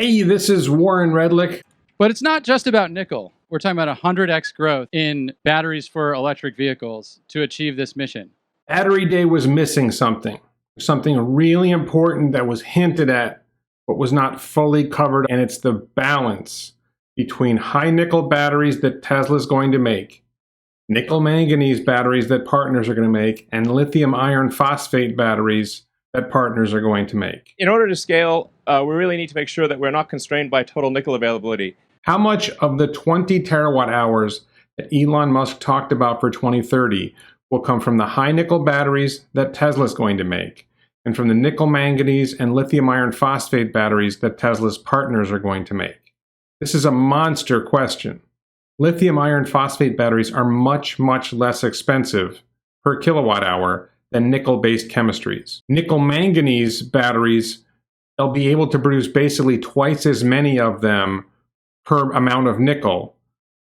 Hey, this is Warren Redlick. But it's not just about nickel. We're talking about 100x growth in batteries for electric vehicles to achieve this mission. Battery Day was missing something really important that was hinted at but was not fully covered, and it's the balance between high nickel batteries that Tesla's going to make, nickel manganese batteries that partners are going to make, and lithium iron phosphate batteries that partners are going to make. In order to scale, we really need to make sure that we're not constrained by total nickel availability. How much of the 20 terawatt hours that Elon Musk talked about for 2030 will come from the high nickel batteries that Tesla's going to make, and from the nickel manganese and lithium iron phosphate batteries that Tesla's partners are going to make? This is a monster question. Lithium iron phosphate batteries are much, much less expensive per kilowatt hour than nickel-based chemistries. Nickel manganese batteries, they'll be able to produce basically twice as many of them per amount of nickel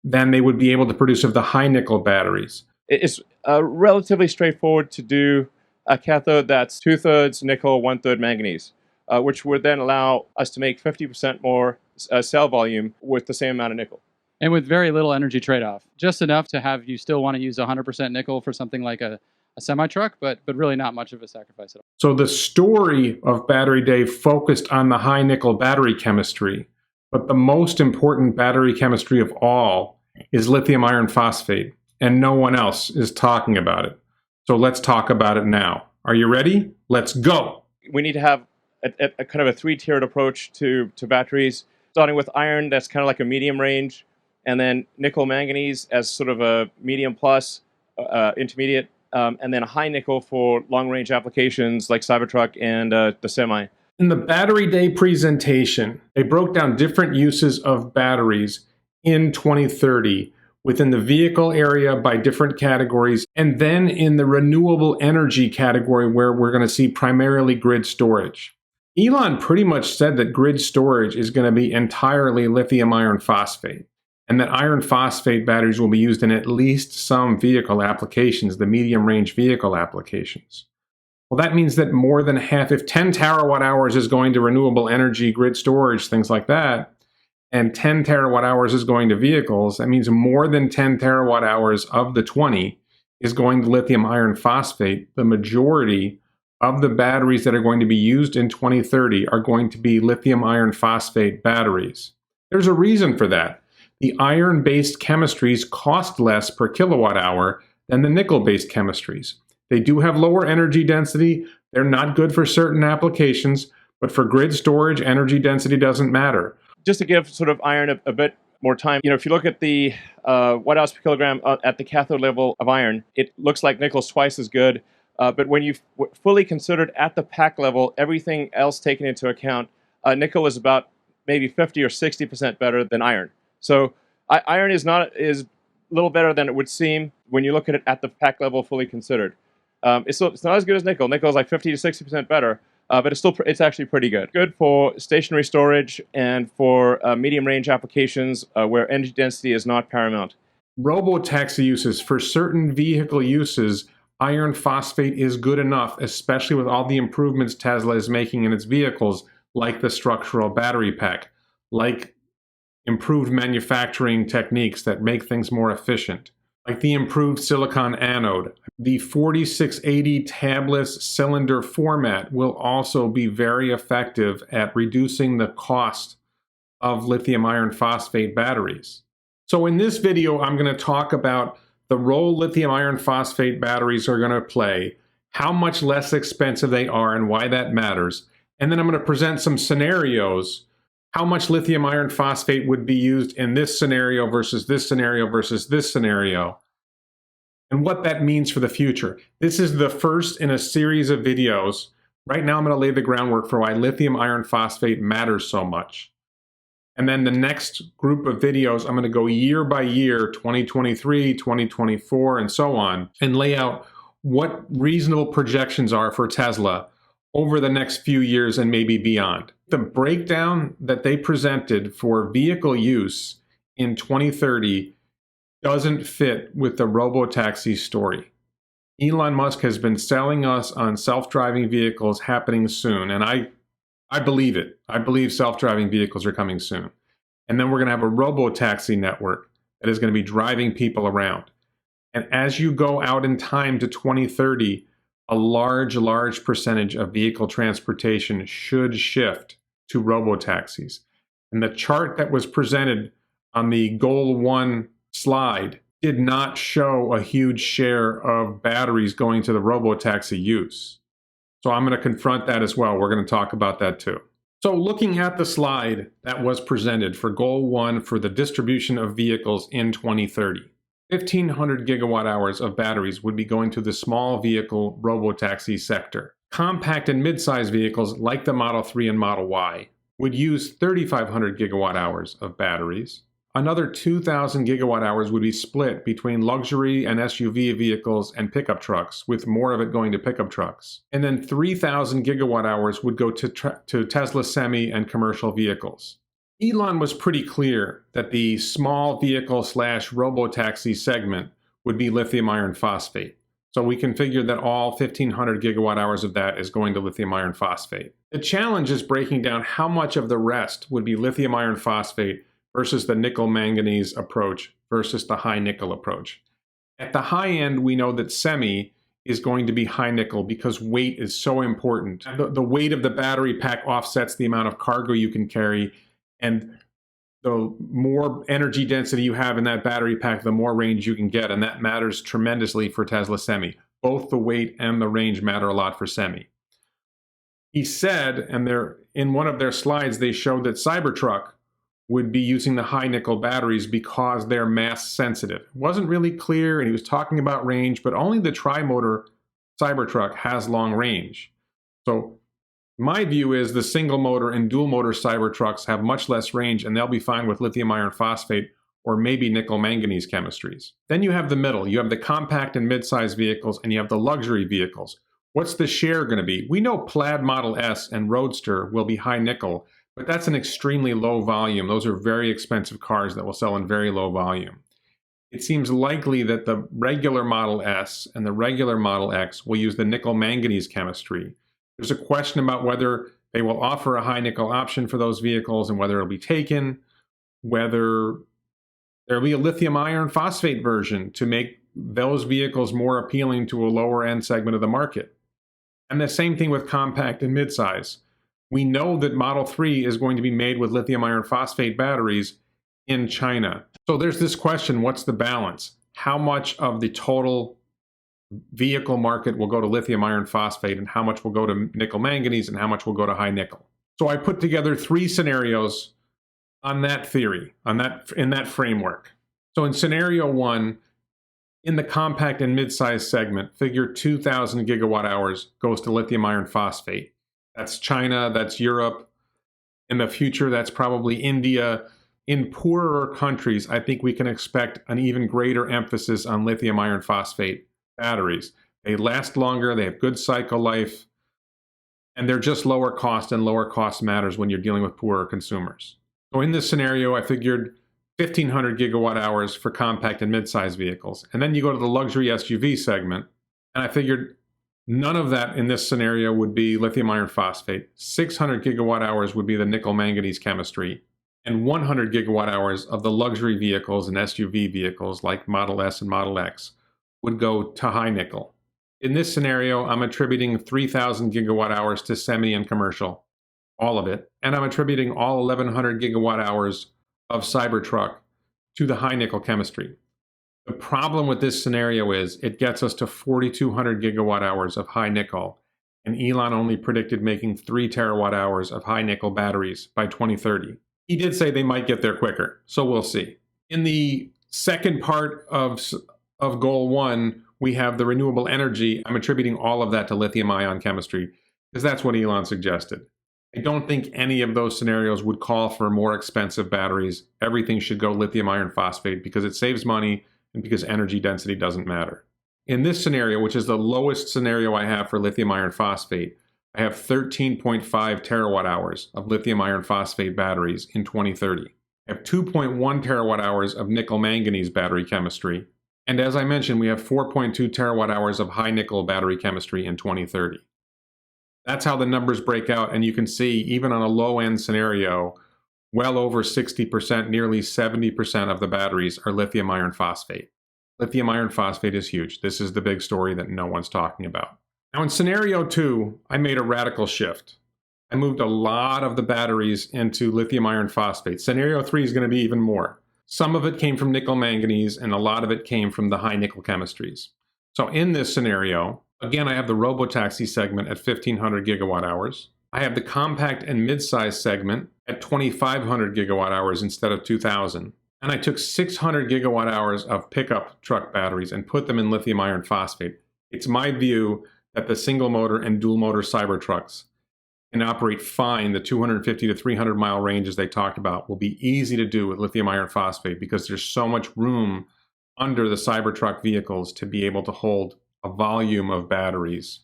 than they would be able to produce of the high nickel batteries. It's relatively straightforward to do a cathode that's 2/3 nickel, 1/3 manganese, which would then allow us to make 50% more cell volume with the same amount of nickel. And with very little energy trade-off. Just enough to have you still want to use 100% nickel for something like a semi-truck, but really not much of a sacrifice at all. So the story of Battery Day focused on the high nickel battery chemistry, but the most important battery chemistry of all is lithium iron phosphate, and no one else is talking about it. So let's talk about it now. Are you ready? Let's go. We need to have a kind of a three-tiered approach to batteries, starting with iron, that's kind of like a medium range, and then nickel manganese as sort of a medium plus, intermediate, and then a high nickel for long-range applications like Cybertruck and the semi. In the Battery Day presentation, they broke down different uses of batteries in 2030 within the vehicle area by different categories, and then in the renewable energy category where we're going to see primarily grid storage. Elon pretty much said that grid storage is going to be entirely lithium iron phosphate, and that iron phosphate batteries will be used in at least some vehicle applications, the medium-range vehicle applications. Well, that means that more than half, if 10 terawatt hours is going to renewable energy, grid storage, things like that, and 10 terawatt hours is going to vehicles, that means more than 10 terawatt hours of the 20 is going to lithium iron phosphate. The majority of the batteries that are going to be used in 2030 are going to be lithium iron phosphate batteries. There's a reason for that. The iron-based chemistries cost less per kilowatt hour than the nickel-based chemistries. They do have lower energy density. They're not good for certain applications, but for grid storage, energy density doesn't matter. Just to give sort of iron a bit more time, if you look at the watt-hours per kilogram at the cathode level of iron, it looks like nickel's twice as good. But when you've fully considered at the pack level, everything else taken into account, nickel is about maybe 50 or 60% better than iron. So iron is a little better than it would seem when you look at it at the pack level fully considered. It's not as good as nickel. Nickel is like 50 to 60% better, but it's actually pretty good. Good for stationary storage and for medium range applications where energy density is not paramount. Robotaxi uses, for certain vehicle uses, iron phosphate is good enough, especially with all the improvements Tesla is making in its vehicles, like the structural battery pack, like improved manufacturing techniques that make things more efficient, like the improved silicon anode. The 4680 tabless cylinder format will also be very effective at reducing the cost of lithium iron phosphate batteries. So in this video, I'm going to talk about the role lithium iron phosphate batteries are going to play, how much less expensive they are and why that matters. And then I'm going to present some scenarios, how much lithium iron phosphate would be used in this scenario versus this scenario versus this scenario, and what that means for the future. This is the first in a series of videos. Right now I'm going to lay the groundwork for why lithium iron phosphate matters so much. And then the next group of videos, I'm going to go year by year, 2023, 2024, and so on, and lay out what reasonable projections are for Tesla over the next few years and maybe beyond. The breakdown that they presented for vehicle use in 2030 doesn't fit with the robotaxi story. Elon Musk has been selling us on self-driving vehicles happening soon, and I I believe it. I believe self-driving vehicles are coming soon. And then we're going to have a robo-taxi network that is going to be driving people around. And as you go out in time to 2030, a large percentage of vehicle transportation should shift to robo-taxis. And the chart that was presented on the Goal 1 slide did not show a huge share of batteries going to the robo-taxi use. So I'm going to confront that as well. We're going to talk about that too. So looking at the slide that was presented for Goal 1 for the distribution of vehicles in 2030, 1,500 gigawatt hours of batteries would be going to the small vehicle robotaxi sector. Compact and mid-size vehicles like the Model 3 and Model Y would use 3,500 gigawatt hours of batteries. Another 2,000 gigawatt hours would be split between luxury and SUV vehicles and pickup trucks, with more of it going to pickup trucks. And then 3,000 gigawatt hours would go to Tesla Semi and commercial vehicles. Elon was pretty clear that the small vehicle / robotaxi segment would be lithium iron phosphate. So we can figure that all 1,500 gigawatt hours of that is going to lithium iron phosphate. The challenge is breaking down how much of the rest would be lithium iron phosphate versus the nickel manganese approach versus the high nickel approach. At the high end, we know that semi is going to be high nickel because weight is so important. The weight of the battery pack offsets the amount of cargo you can carry, and the more energy density you have in that battery pack, the more range you can get, and that matters tremendously for Tesla Semi. Both the weight and the range matter a lot for Semi. He said, and in one of their slides, they showed that Cybertruck would be using the high nickel batteries because they're mass sensitive. It wasn't really clear, and he was talking about range, but only the tri-motor Cybertruck has long range. So my view is the single motor and dual motor Cybertrucks have much less range, and they'll be fine with lithium iron phosphate or maybe nickel manganese chemistries. Then you have the middle. You have the compact and mid-size vehicles, and you have the luxury vehicles. What's the share going to be? We know Plaid Model S and Roadster will be high nickel, but that's an extremely low volume. Those are very expensive cars that will sell in very low volume. It seems likely that the regular Model S and the regular Model X will use the nickel manganese chemistry. There's a question about whether they will offer a high nickel option for those vehicles and whether it'll be taken, whether there'll be a lithium iron phosphate version to make those vehicles more appealing to a lower end segment of the market. And the same thing with compact and midsize. We know that Model 3 is going to be made with lithium iron phosphate batteries in China. So there's this question, what's the balance? How much of the total vehicle market will go to lithium iron phosphate, and how much will go to nickel manganese, and how much will go to high nickel? So I put together 3 scenarios on that theory, in that framework. So in scenario 1, in the compact and mid-size segment, figure 2,000 gigawatt hours goes to lithium iron phosphate. That's China, that's Europe. In the future, that's probably India. In poorer countries, I think we can expect an even greater emphasis on lithium iron phosphate batteries. They last longer, they have good cycle life, and they're just lower cost, and lower cost matters when you're dealing with poorer consumers. So in this scenario, I figured 1,500 gigawatt hours for compact and mid-size vehicles. And then you go to the luxury SUV segment, and I figured none of that in this scenario would be lithium iron phosphate. 600 gigawatt hours would be the nickel manganese chemistry, and 100 gigawatt hours of the luxury vehicles and SUV vehicles like Model S and Model X would go to high nickel. In this scenario, I'm attributing 3,000 gigawatt hours to semi and commercial, all of it, and I'm attributing all 1,100 gigawatt hours of Cybertruck to the high nickel chemistry. The problem with this scenario is it gets us to 4,200 gigawatt hours of high nickel, and Elon only predicted making 3 terawatt hours of high nickel batteries by 2030. He did say they might get there quicker, so we'll see. In the second part of Goal 1, we have the renewable energy. I'm attributing all of that to lithium ion chemistry because that's what Elon suggested. I don't think any of those scenarios would call for more expensive batteries. Everything should go lithium iron phosphate because it saves money and because energy density doesn't matter. In this scenario, which is the lowest scenario I have for lithium iron phosphate, I have 13.5 terawatt hours of lithium iron phosphate batteries in 2030. I have 2.1 terawatt hours of nickel manganese battery chemistry. And as I mentioned, we have 4.2 terawatt hours of high nickel battery chemistry in 2030. That's how the numbers break out. And you can see, even on a low end scenario, well over 60%, nearly 70% of the batteries are lithium iron phosphate. Lithium iron phosphate is huge. This is the big story that no one's talking about. Now, in scenario 2, I made a radical shift. I moved a lot of the batteries into lithium iron phosphate. Scenario 3 is going to be even more. Some of it came from nickel manganese, and a lot of it came from the high nickel chemistries. So in this scenario, again, I have the robotaxi segment at 1,500 gigawatt hours. I have the compact and mid-size segment at 2,500 gigawatt hours instead of 2,000. And I took 600 gigawatt hours of pickup truck batteries and put them in lithium iron phosphate. It's my view that the single motor and dual motor Cybertrucks can operate fine. The 250 to 300 mile ranges they talked about will be easy to do with lithium iron phosphate because there's so much room under the Cybertruck vehicles to be able to hold a volume of batteries.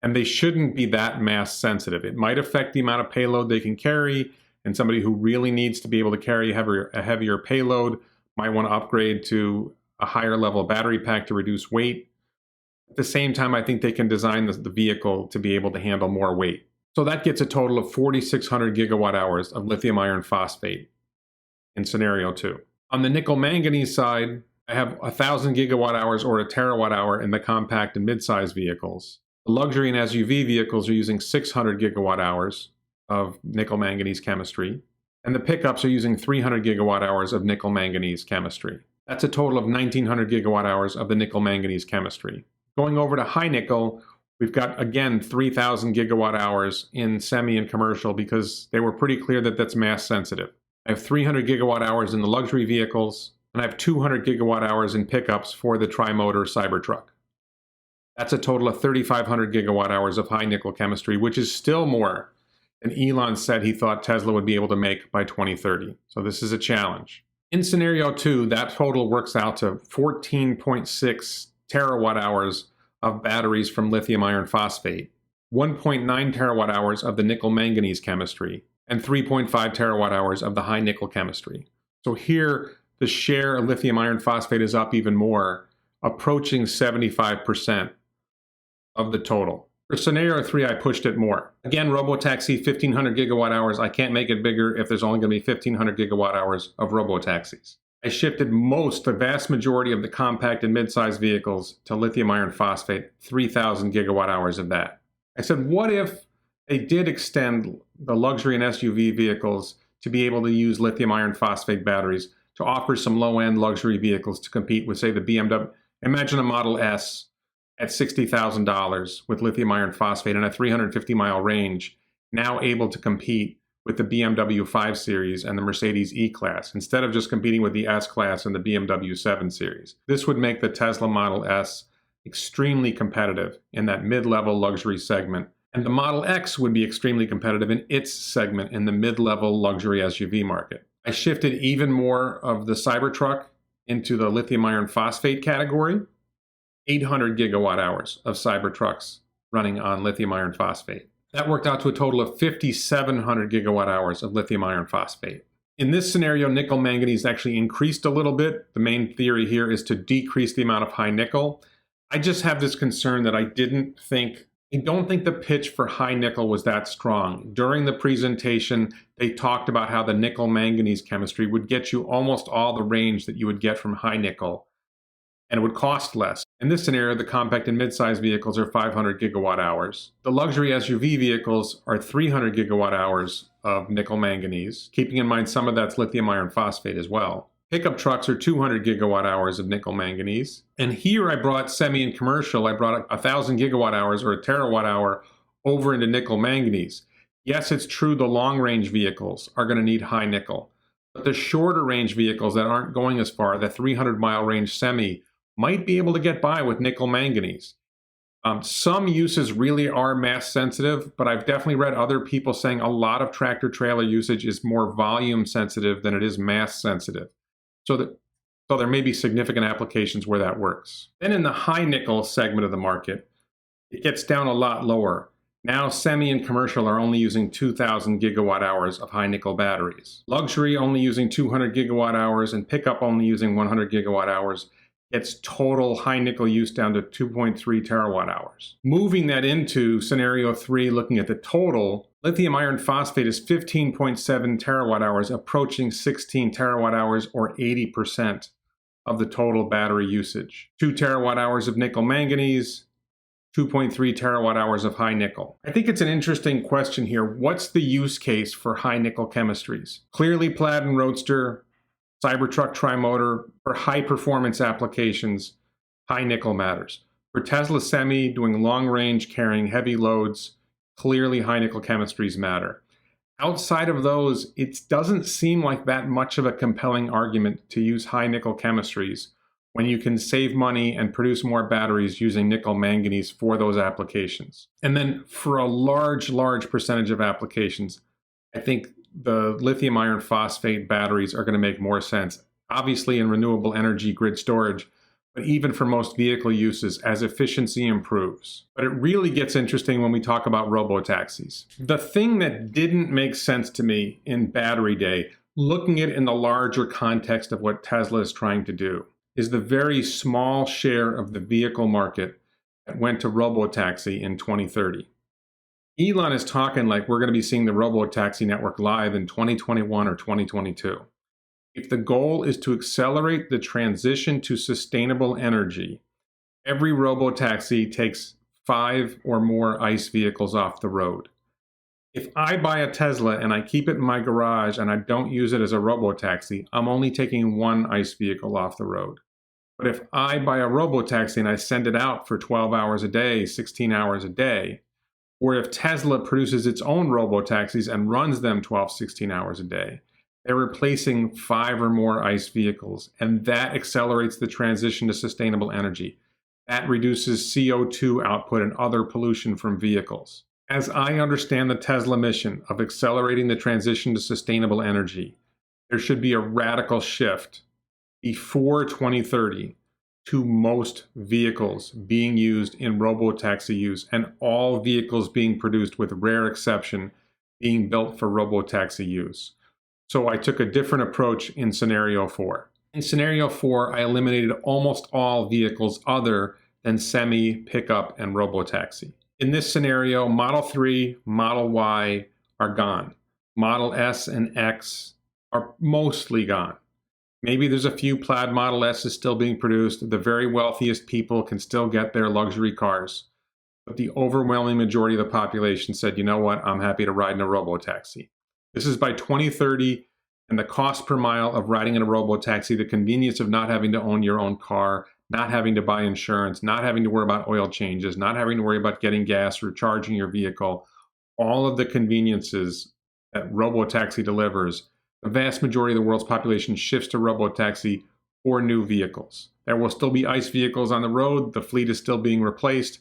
And they shouldn't be that mass sensitive. It might affect the amount of payload they can carry, and somebody who really needs to be able to carry a heavier payload might want to upgrade to a higher level battery pack to reduce weight. At the same time, I think they can design the vehicle to be able to handle more weight. So that gets a total of 4,600 gigawatt hours of lithium iron phosphate in scenario 2. On the nickel manganese side, I have 1,000 gigawatt hours or a terawatt hour in the compact and mid-size vehicles. The luxury and SUV vehicles are using 600 gigawatt hours of nickel manganese chemistry, and the pickups are using 300 gigawatt hours of nickel manganese chemistry. That's a total of 1,900 gigawatt hours of the nickel manganese chemistry. Going over to high nickel, we've got, again, 3,000 gigawatt hours in semi and commercial because they were pretty clear that that's mass sensitive. I have 300 gigawatt hours in the luxury vehicles, and I have 200 gigawatt hours in pickups for the tri-motor Cybertruck. That's a total of 3,500 gigawatt hours of high nickel chemistry, which is still more than Elon said he thought Tesla would be able to make by 2030. So this is a challenge. In scenario 2, that total works out to 14.6 terawatt hours of batteries from lithium iron phosphate, 1.9 terawatt hours of the nickel manganese chemistry, and 3.5 terawatt hours of the high nickel chemistry. So here, the share of lithium iron phosphate is up even more, approaching 75% of the total. For scenario 3, I pushed it more. Again, robotaxi, 1,500 gigawatt hours. I can't make it bigger if there's only going to be 1,500 gigawatt hours of robotaxis. I shifted the vast majority of the compact and mid-size vehicles to lithium iron phosphate, 3,000 gigawatt hours of that. I said, what if they did extend the luxury and SUV vehicles to be able to use lithium iron phosphate batteries to offer some low-end luxury vehicles to compete with, say, the BMW. Imagine a Model S at $60,000 with lithium iron phosphate and a 350-mile range, now able to compete with the BMW 5 Series and the Mercedes E-Class, instead of just competing with the S-Class and the BMW 7 Series. This would make the Tesla Model S extremely competitive in that mid-level luxury segment, and the Model X would be extremely competitive in its segment in the mid-level luxury SUV market. I shifted even more of the Cybertruck into the lithium iron phosphate category, 800 gigawatt hours of Cybertrucks running on lithium iron phosphate. That worked out to a total of 5,700 gigawatt hours of lithium iron phosphate. In this scenario, nickel manganese actually increased a little bit. The main theory here is to decrease the amount of high nickel. I just have this concern that I don't think the pitch for high nickel was that strong. During the presentation, they talked about how the nickel manganese chemistry would get you almost all the range that you would get from high nickel, and it would cost less. In this scenario, the compact and mid-size vehicles are 500 gigawatt hours. The luxury SUV vehicles are 300 gigawatt hours of nickel manganese, keeping in mind some of that's lithium iron phosphate as well. Pickup trucks are 200 gigawatt hours of nickel manganese. And here I brought semi and commercial. I brought 1,000 gigawatt hours or a terawatt hour over into nickel manganese. Yes, it's true the long-range vehicles are going to need high nickel. But the shorter range vehicles that aren't going as far, the 300-mile range semi, might be able to get by with nickel manganese. Some uses really are mass sensitive, but I've definitely read other people saying a lot of tractor trailer usage is more volume sensitive than it is mass sensitive. So there may be significant applications where that works. Then in the high nickel segment of the market, it gets down a lot lower. Now semi and commercial are only using 2,000 gigawatt hours of high nickel batteries. Luxury only using 200 gigawatt hours and pickup only using 100 gigawatt hours. gets total high nickel use down to 2.3 terawatt hours. Moving that into scenario 3, looking at the total, lithium iron phosphate is 15.7 terawatt hours, approaching 16 terawatt hours, or 80% of the total battery usage. 2 terawatt hours of nickel manganese, 2.3 terawatt hours of high nickel. I think it's an interesting question here. What's the use case for high nickel chemistries? Clearly Plaid and Roadster, Cybertruck Trimotor, for high performance applications, high nickel matters. For Tesla Semi doing long range carrying heavy loads, clearly high nickel chemistries matter. Outside of those, it doesn't seem like that much of a compelling argument to use high nickel chemistries when you can save money and produce more batteries using nickel manganese for those applications. And then for a large percentage of applications, I think the lithium iron phosphate batteries are going to make more sense. Obviously in renewable energy grid storage, but even for most vehicle uses as efficiency improves. But it really gets interesting when we talk about robotaxis. The thing that didn't make sense to me in Battery Day, looking at it in the larger context of what Tesla is trying to do, is the very small share of the vehicle market that went to robotaxi in 2030. Elon is talking like we're going to be seeing the robotaxi network live in 2021 or 2022. If the goal is to accelerate the transition to sustainable energy, every robotaxi takes 5 or more ICE vehicles off the road. If I buy a Tesla and I keep it in my garage and I don't use it as a robotaxi, I'm only taking 1 ICE vehicle off the road. But if I buy a robotaxi and I send it out for 12 hours a day, 16 hours a day, or if Tesla produces its own robotaxis and runs them 12, 16 hours a day, they're replacing 5 or more ICE vehicles, and that accelerates the transition to sustainable energy. That reduces CO2 output and other pollution from vehicles. As I understand the Tesla mission of accelerating the transition to sustainable energy, there should be a radical shift before 2030 to most vehicles being used in robotaxi use and all vehicles being produced, with rare exception, being built for robotaxi use. So I took a different approach in scenario 4. In scenario 4, I eliminated almost all vehicles other than semi, pickup, and robotaxi. In this scenario, Model 3, Model Y are gone. Model S and X are mostly gone. Maybe there's a few Plaid Model S's still being produced. The very wealthiest people can still get their luxury cars. But the overwhelming majority of the population said, you know what, I'm happy to ride in a robotaxi. This is by 2030, and the cost per mile of riding in a robotaxi, the convenience of not having to own your own car, not having to buy insurance, not having to worry about oil changes, not having to worry about getting gas or charging your vehicle, all of the conveniences that robotaxi delivers, the vast majority of the world's population shifts to robotaxi or new vehicles. There will still be ICE vehicles on the road, the fleet is still being replaced,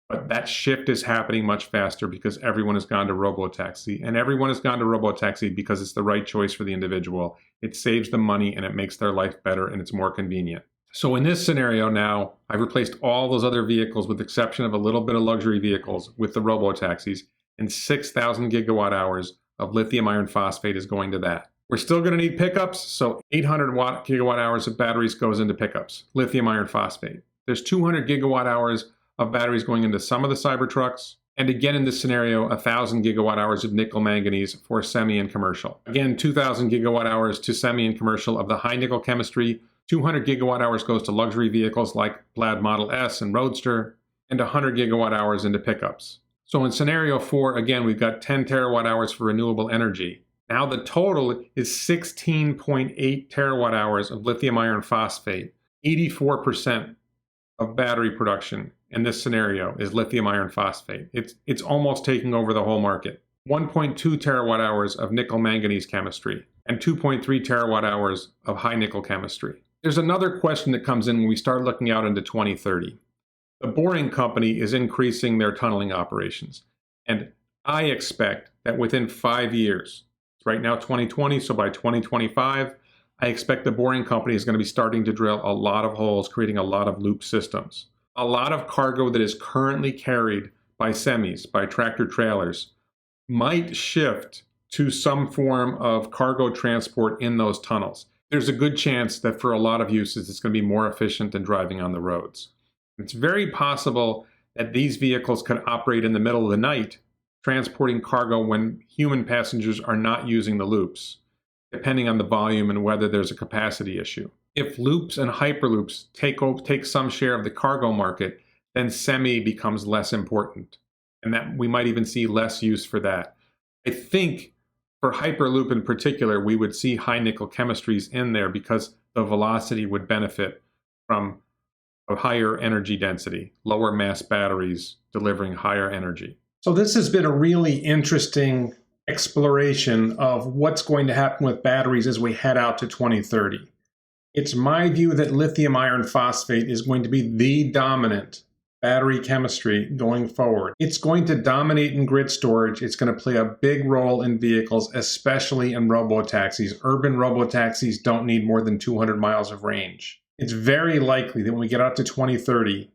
but that shift is happening much faster because everyone has gone to robotaxi. And everyone has gone to robotaxi because it's the right choice for the individual. It saves them money and it makes their life better and it's more convenient. So in this scenario now, I've replaced all those other vehicles with the exception of a little bit of luxury vehicles with the robotaxis, and 6,000 gigawatt hours of lithium iron phosphate is going to that. We're still going to need pickups, so 800 gigawatt hours of batteries goes into pickups, lithium iron phosphate. There's 200 gigawatt hours of batteries going into some of the Cybertrucks, and again in this scenario, 1,000 gigawatt hours of nickel manganese for semi and commercial. Again, 2,000 gigawatt hours to semi and commercial of the high nickel chemistry, 200 gigawatt hours goes to luxury vehicles like Plaid Model S and Roadster, and 100 gigawatt hours into pickups. So in scenario 4, again, we've got 10 terawatt hours for renewable energy. Now the total is 16.8 terawatt hours of lithium iron phosphate. 84% of battery production in this scenario is lithium iron phosphate. It's almost taking over the whole market. 1.2 terawatt hours of nickel manganese chemistry and 2.3 terawatt hours of high nickel chemistry. There's another question that comes in when we start looking out into 2030. The Boring Company is increasing their tunneling operations, and I expect that within 5 years, right now 2020, so by 2025, I expect the Boring Company is going to be starting to drill a lot of holes, creating a lot of loop systems. A lot of cargo that is currently carried by semis, by tractor trailers, might shift to some form of cargo transport in those tunnels. there's a good chance that for a lot of uses, it's going to be more efficient than driving on the roads. It's very possible that these vehicles could operate in the middle of the night, transporting cargo when human passengers are not using the loops, depending on the volume and whether there's a capacity issue. If loops and hyperloops take some share of the cargo market, then semi becomes less important, and that we might even see less use for that. I think for hyperloop in particular, we would see high nickel chemistries in there because the velocity would benefit from a higher energy density, lower mass batteries delivering higher energy. So this has been a really interesting exploration of what's going to happen with batteries as we head out to 2030. It's my view that lithium iron phosphate is going to be the dominant battery chemistry going forward. It's going to dominate in grid storage. It's going to play a big role in vehicles, especially in robotaxis. Urban robotaxis don't need more than 200 miles of range. It's very likely that when we get out to 2030,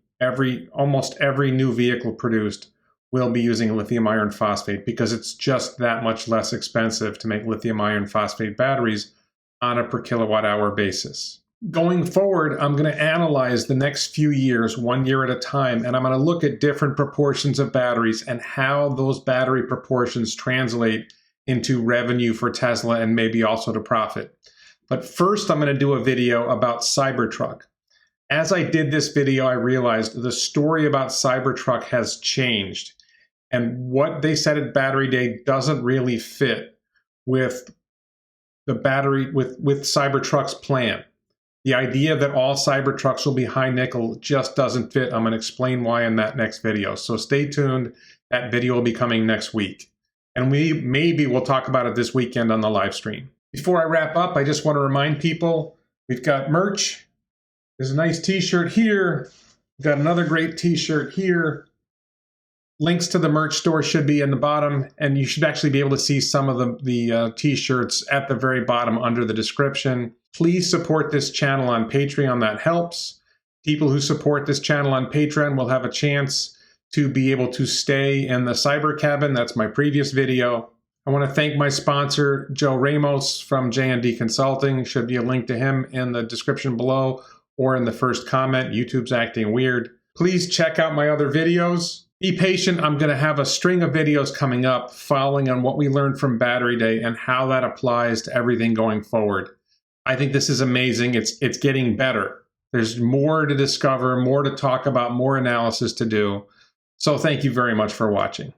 almost every new vehicle produced will be using lithium iron phosphate because it's just that much less expensive to make lithium iron phosphate batteries on a per kilowatt hour basis. Going forward, I'm going to analyze the next few years, 1 year at a time, and I'm going to look at different proportions of batteries and how those battery proportions translate into revenue for Tesla and maybe also to profit. But first, I'm going to do a video about Cybertruck. As I did this video, I realized the story about Cybertruck has changed, and what they said at Battery Day doesn't really fit with the battery with Cybertruck's plan. The idea that all Cybertrucks will be high nickel just doesn't fit. I'm going to explain why in that next video. So stay tuned. That video will be coming next week. And we'll talk about it this weekend on the live stream. Before I wrap up, I just want to remind people we've got merch. There's a nice t-shirt here. We've got another great t-shirt here. Links to the merch store should be in the bottom, and you should actually be able to see some of the t-shirts at the very bottom under the description. Please support this channel on Patreon. That helps. People who support this channel on Patreon will have a chance to be able to stay in the cyber cabin. That's my previous video. I want to thank my sponsor, Joe Ramos from J&D Consulting. Should be a link to him in the description below or in the first comment. YouTube's acting weird. Please check out my other videos. Be patient. I'm going to have a string of videos coming up following on what we learned from Battery Day and how that applies to everything going forward. I think this is amazing. It's getting better. There's more to discover, more to talk about, more analysis to do. So thank you very much for watching.